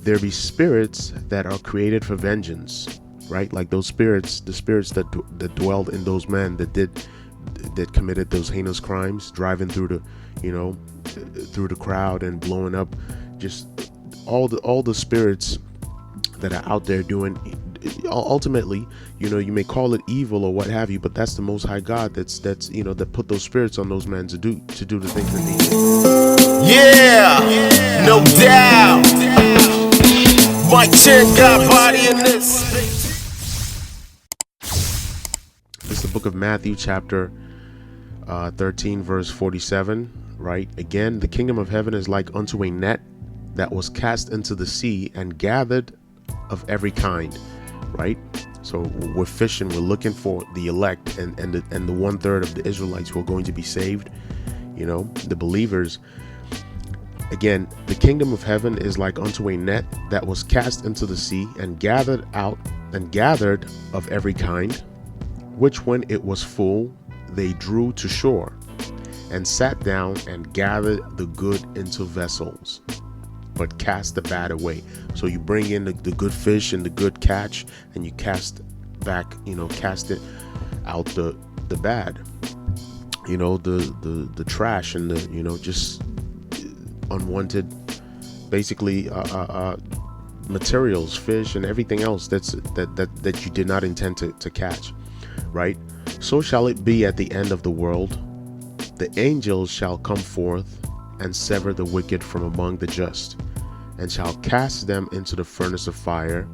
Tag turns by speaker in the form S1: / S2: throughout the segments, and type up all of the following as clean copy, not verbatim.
S1: there be spirits that are created for vengeance, right? Like those spirits, the spirits that dwelled in those men that committed those heinous crimes, driving through through the crowd and blowing up, just all the spirits that are out there doing. Ultimately, you may call it evil or what have you, but that's the Most High God that put those spirits on those men to do the things that they did.
S2: Yeah, no doubt. Mike 10 got body in this.
S1: It's the book of Matthew, chapter 13, verse 47, right? Again, the kingdom of heaven is like unto a net that was cast into the sea and gathered of every kind, right? So we're fishing, we're looking for the elect and the 1/3 of the Israelites who are going to be saved, the believers. Again, the kingdom of heaven is like unto a net that was cast into the sea and gathered of every kind, which when it was full, they drew to shore and sat down and gathered the good into vessels, but cast the bad away. So you bring in the good fish and the good catch, and you cast back, cast it out the bad, the trash and the, just unwanted, basically, materials, fish and everything else that you did not intend to catch, right? So shall it be at the end of the world. The angels shall come forth and sever the wicked from among the just, and shall cast them into the furnace of fire.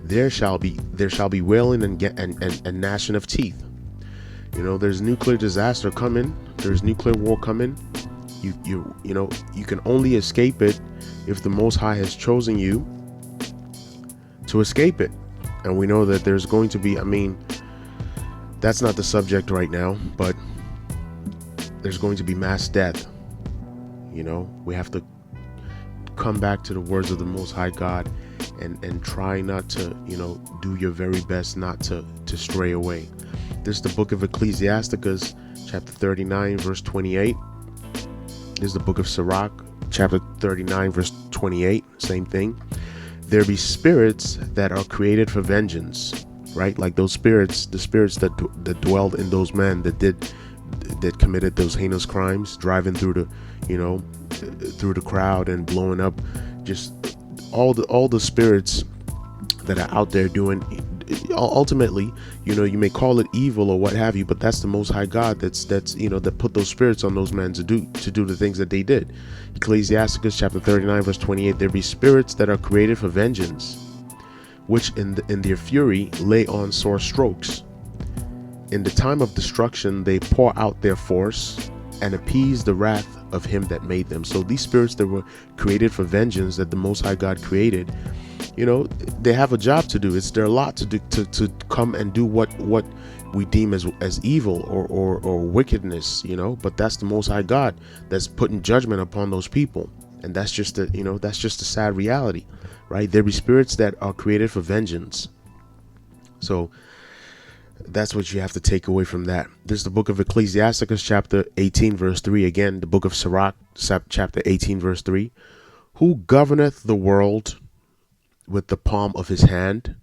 S1: There shall be wailing and gnashing of teeth. There's nuclear disaster coming. There's nuclear war coming. You can only escape it if the Most High has chosen you to escape it. And we know that there's going to be, that's not the subject right now, but there's going to be mass death. We have to come back to the words of the Most High God and try not to, do your very best not to stray away. This is the book of Ecclesiasticus, chapter 39, verse 28. This is the book of Sirach, chapter 39, verse 28. Same thing. There be spirits that are created for vengeance, right? Like those spirits, the spirits that dwelled in those men that committed those heinous crimes, driving through through the crowd and blowing up, just all the spirits that are out there doing. Ultimately, you may call it evil or what have you, but that's the Most High God that put those spirits on those men to do the things that they did. Ecclesiasticus chapter 39, verse 28. There be spirits that are created for vengeance, which in their fury lay on sore strokes. In the time of destruction they pour out their force and appease the wrath of him that made them. So these spirits that were created for vengeance, that the Most High God created, they have a job to do. It's their lot to do, to come and do what we deem as evil or wickedness, but that's the Most High God that's putting judgment upon those people. And that's just a sad reality, right? There be spirits that are created for vengeance. So that's what you have to take away from that. This is the book of Ecclesiasticus, chapter 18, verse 3. Again, the book of Sirach, chapter 18, verse 3. Who governeth the world with the palm of his hand,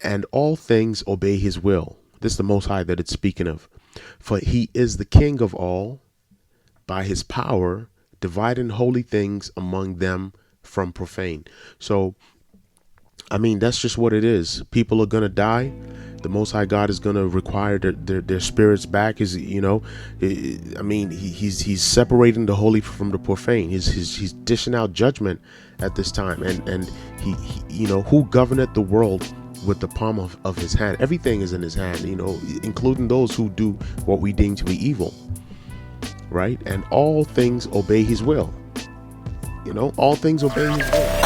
S1: and all things obey his will. This is the Most High that it's speaking of. For he is the king of all, by his power, dividing holy things among them from profane. So, that's just what it is. People are going to die. The Most High God is going to require their spirits back. He's separating the holy from the profane. He's dishing out judgment at this time. And he who governeth the world with the palm of his hand. Everything is in his hand, including those who do what we deem to be evil, right? And all things obey his will. All things obey his will.